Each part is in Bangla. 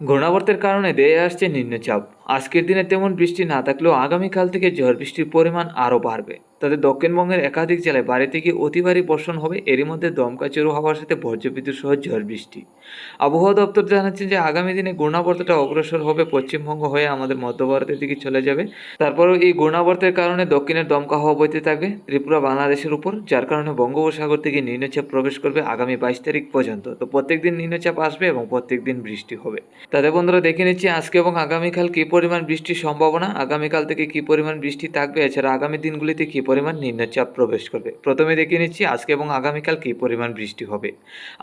ঘূর্ণাবর্তের কারণে ধেয়ে আসছে নিম্নচাপ। আজকের দিনে তেমন বৃষ্টি না থাকলেও আগামীকাল থেকে ঝড় বৃষ্টির পরিমাণ আরও বাড়বে। তাতে দক্ষিণবঙ্গের একাধিক জেলায় ভারী থেকে অতি ভারী বর্ষণ হবে। এরই মধ্যে দমকা চড়ো হওয়ার সাথে বজ্রবিদ্যুৎ সহ ঝড় বৃষ্টি। আবহাওয়া দপ্তর জানাচ্ছেন যে আগামী দিনে ঘূর্ণাবর্তটা অগ্রসর হবে পশ্চিমবঙ্গ হয়ে আমাদের মধ্য ভারতের দিকে চলে যাবে। তারপরেও এই ঘূর্ণাবর্তের কারণে দক্ষিণের দমকা হাওয়া বইতে থাকবে ত্রিপুরা বাংলাদেশের উপর, যার কারণে বঙ্গোপসাগর থেকে নিম্নচাপ প্রবেশ করবে আগামী 22 তারিখ পর্যন্ত। তো প্রত্যেকদিন নিম্নচাপ আসবে এবং প্রত্যেকদিন বৃষ্টি হবে। তাদের বন্ধুরা দেখে নিচ্ছি আজকে এবং আগামীকাল কী পরিমাণ বৃষ্টির সম্ভাবনা, আগামীকাল থেকে কী পরিমাণ বৃষ্টি থাকবে, এছাড়া আগামী দিনগুলিতে কী পরিমাণ নিম্নচাপ প্রবেশ করবে। প্রথমে দেখে নিচ্ছি আজকে এবং আগামীকাল কী পরিমাণ বৃষ্টি হবে।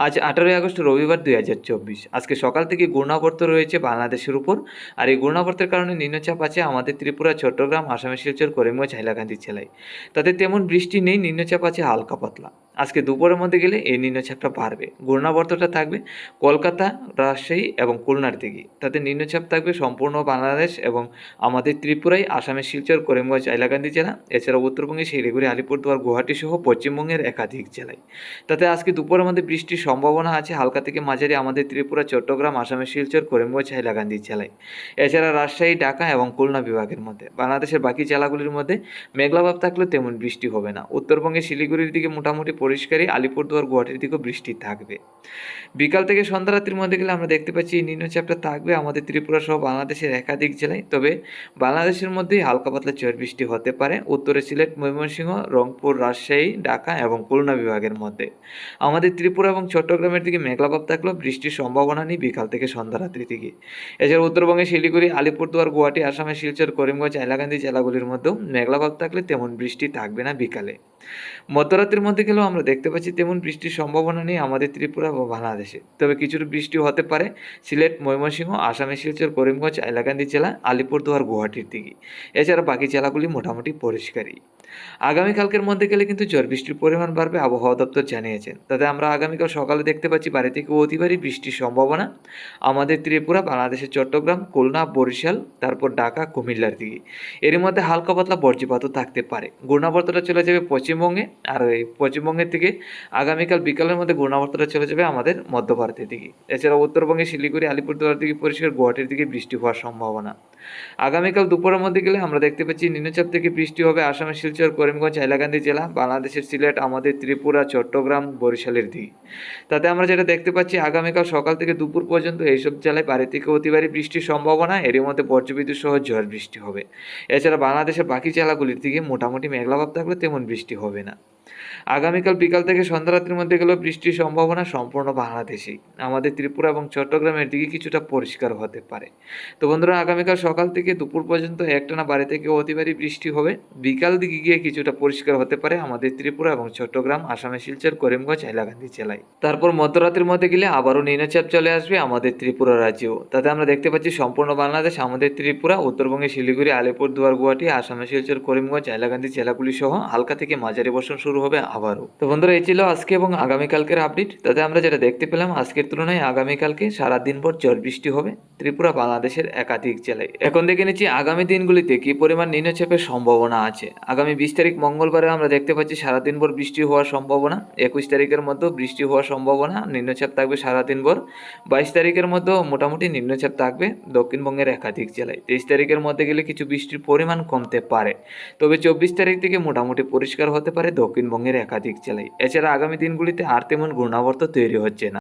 আজ 18 আগস্ট রবিবার 2024। আজকে সকাল থেকে ঘূর্ণাবর্ত রয়েছে বাংলাদেশের উপর, আর এই ঘূর্ণাবর্তের কারণে নিম্নচাপ আছে আমাদের ত্রিপুরা, চট্টগ্রাম, আসামের শিলচর, করিমগঞ্জ, হাইলাকান্দি জেলায়। তাতে তেমন বৃষ্টি নেই, নিম্নচাপ আছে হালকা পাতলা। আজকে দুপুরের মধ্যে গেলে এই নিম্নচাপটা বাড়বে। ঘূর্ণাবর্তটা থাকবে কলকাতা, রাজশাহী এবং খুলনার দিকে। তাতে নিম্নচাপ থাকবে সম্পূর্ণ বাংলাদেশ এবং আমাদের ত্রিপুরায়, আসামের শিলচর, করিমগঞ্জ, হাইলাকান্দি জেলা, এছাড়া উত্তরবঙ্গে শিলিগুড়ি, আলিপুরদুয়ার, গুয়াহাটি সহ পশ্চিমবঙ্গের একাধিক জেলায়। তাতে আজকে দুপুরের মধ্যে বৃষ্টির সম্ভাবনা আছে হালকা থেকে মাঝারি আমাদের ত্রিপুরা, চট্টগ্রাম, আসামের শিলচর, করিমগঞ্জ, হাইলাকান্দি জেলায়। এছাড়া রাজশাহী, ঢাকা এবং খুলনা বিভাগের মধ্যে। বাংলাদেশের বাকি জেলাগুলির মধ্যে মেঘলাভাব থাকলেও তেমন বৃষ্টি হবে না। উত্তরবঙ্গে শিলিগুড়ির দিকে মোটামুটি পরিষ্কারই, আলিপুরদুয়ার, গুয়াহাটির দিকেও বৃষ্টি থাকবে। বিকাল থেকে সন্ধ্যা রাত্রির মধ্যে গেলে আমরা দেখতে পাচ্ছি এই নিম্নচাপটা থাকবে আমাদের ত্রিপুরা সহ বাংলাদেশের একাধিক জেলায়। তবে বাংলাদেশের মধ্যেই হালকা পাতলা ঝড় বৃষ্টি হতে পারে উত্তরে সিলেট, ময়মনসিংহ, রংপুর, রাজশাহী, ঢাকা এবং খুলনা বিভাগের মধ্যে। আমাদের ত্রিপুরা এবং চট্টগ্রামের দিকে মেঘলাভাব থাকলেও বৃষ্টির সম্ভাবনা নেই বিকাল থেকে সন্ধ্যা রাত্রি থেকে। এছাড়া উত্তরবঙ্গে শিলিগুড়ি, আলিপুরদুয়ার, গুয়াহাটি, আসামের শিলচর, করিমগঞ্জ, হাইলাকান্দি জেলাগুলির মধ্যেও মেঘলাভাব থাকলে তেমন বৃষ্টি থাকবে না বিকালে। মধ্যরাত্রির মধ্যে গেলেও আমরা দেখতে পাচ্ছি তেমন বৃষ্টির সম্ভাবনা নেই আমাদের ত্রিপুরা বা বাংলাদেশে। তবে কিছুটা বৃষ্টি হতে পারে সিলেট, ময়মনসিংহ, আসামের শিলচর, করিমগঞ্জ, হাইলাকান্দি জেলা, আলিপুরদুয়ার, গুয়াহাটির দিকে। এছাড়া বাকি জেলাগুলি মোটামুটি পরিষ্কারই। আগামীকালকের মধ্যে গেলে কিন্তু ঝড় বৃষ্টির পরিমাণ বাড়বে, আবহাওয়া দপ্তর জানিয়েছেন। তাতে আমরা আগামীকাল সকালে দেখতে পাচ্ছি বাড়ি থেকে অতি ভারী বৃষ্টির সম্ভাবনা আমাদের ত্রিপুরা, বাংলাদেশের চট্টগ্রাম, খুলনা, বরিশাল, তারপর ঢাকা, কুমিল্লার দিকে। এর মধ্যে হালকা পাতলা বজ্রপাতও থাকতে পারে। ঘূর্ণাবর্তটা চলে যাবে পশ্চিমবঙ্গে, আর এই পশ্চিমবঙ্গের থেকে আগামীকাল বিকালের মধ্যে ঘূর্ণাবর্তটা চলে যাবে আমাদের মধ্য ভারতের দিকে। এছাড়া উত্তরবঙ্গে শিলিগুড়ি, আলিপুরদুয়ার দিকে পরিষ্কার, গুয়াহাটির দিকে বৃষ্টি হওয়ার সম্ভাবনা। আগামীকাল দুপুরের মধ্যে গেলে আমরা দেখতে পাচ্ছি নিম্নচাপ থেকে বৃষ্টি হবে আসামের শিলচর, করিমগঞ্জ, হাইলাকান্দি জেলা, বাংলাদেশের সিলেট, আমাদের ত্রিপুরা, চট্টগ্রাম, বরিশালের দিকে। তাতে আমরা যেটা দেখতে পাচ্ছি আগামীকাল সকাল থেকে দুপুর পর্যন্ত এইসব জেলায় ভারী থেকে অতি ভারী বৃষ্টির সম্ভাবনা, এরই মধ্যে বজ্রবিদ্যুৎ সহ ঝড় বৃষ্টি হবে। এছাড়া বাংলাদেশের বাকি জেলাগুলির দিকে মোটামুটি মেঘলাভাব থাকলে তেমন বৃষ্টি হবে না। আগামীকাল বিকাল থেকে সন্ধ্যা রাত্রির মধ্যে গেলেও বৃষ্টির সম্ভাবনা সম্পূর্ণ বাংলাদেশেই। আমাদের ত্রিপুরা এবং চট্টগ্রামের দিকে কিছুটা পরিষ্কার হতে পারে। তো বন্ধুরা, আগামীকাল সকাল থেকে দুপুর পর্যন্ত একটানা ভারী থেকে অতি ভারী বৃষ্টি হবে। বিকাল দিকে গিয়ে কিছুটা পরিষ্কার হতে পারে আমাদের ত্রিপুরা এবং চট্টগ্রাম, আসামের শিলচর, করিমগঞ্জ, হাইলাকান্দি জেলায়। তারপর মধ্যরাত্রির মধ্যে গেলে আবারও নিম্নচাপ চলে আসবে আমাদের ত্রিপুরা রাজ্যেও। তাতে আমরা দেখতে পাচ্ছি সম্পূর্ণ বাংলাদেশ, আমাদের ত্রিপুরা, উত্তরবঙ্গে শিলিগুড়ি, আলিপুরদুয়ার, গুয়াহাটি, আসামের শিলচর, করিমগঞ্জ, হাইলাকান্দি জেলাগুলি সহ হালকা থেকে মাঝারি বর্ষণ শুরু হবে আবারও। তো বন্ধুরা, এই ছিল আজকে এবং আগামীকালকের আপডেট। তাতে আমরা যেটা দেখতে পেলাম আজকের তুলনায় আগামীকালকে সারাদিনভর ঝড় বৃষ্টি হবে ত্রিপুরা, বাংলাদেশের একাধিক জেলায়। এখন দেখে নিচ্ছি আগামী দিনগুলিতে কি পরিমাণ নিম্নচাপের সম্ভাবনা আছে। আগামী 20 তারিখ মঙ্গলবারে আমরা দেখতে পাচ্ছি সারাদিনভর বৃষ্টি হওয়ার সম্ভাবনা। 21 তারিখের মধ্যেও বৃষ্টি হওয়ার সম্ভাবনা, নিম্নচাপ থাকবে সারাদিনভর। 22 তারিখের মধ্যেও মোটামুটি নিম্নচাপ থাকবে দক্ষিণবঙ্গের একাধিক জেলায়। 23 তারিখের মধ্যে গেলে কিছু বৃষ্টির পরিমাণ কমতে পারে। তবে 24 তারিখ থেকে মোটামুটি পরিষ্কার হতে পারে দক্ষিণবঙ্গের একাধিক জেলায়। এছাড়া আগামী দিনগুলিতে আর তেমন ঘূর্ণাবর্ত তৈরি হচ্ছে না।